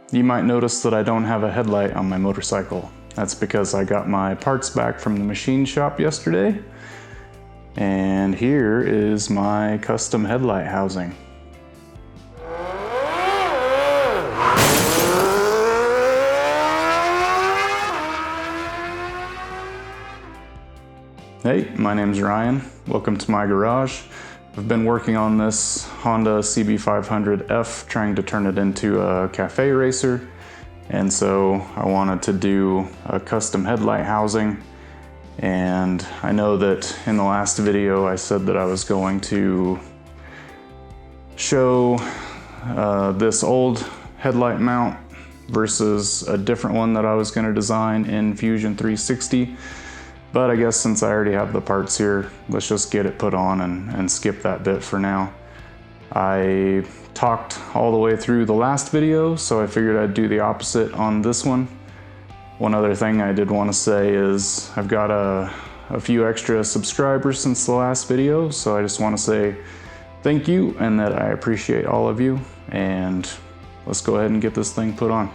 You might notice that I don't have a headlight on my motorcycle. That's because I got my parts back from the machine shop yesterday. And here is my custom headlight housing. Hey, my name's Ryan. Welcome to my garage. I've been working on this Honda Cb500f, trying to turn it into a cafe racer. And so I wanted to do a custom headlight housing. And I know that in the last video I said that I was going to show this old headlight mount versus a different one that I was going to design in Fusion 360. But I guess since I already have the parts here, let's just get it put on and skip that bit for now. I talked all the way through the last video, so I figured I'd do the opposite on this one. One other thing I did want to say is I've got a few extra subscribers since the last video, so I just want to say thank you and that I appreciate all of you, and let's go ahead and get this thing put on.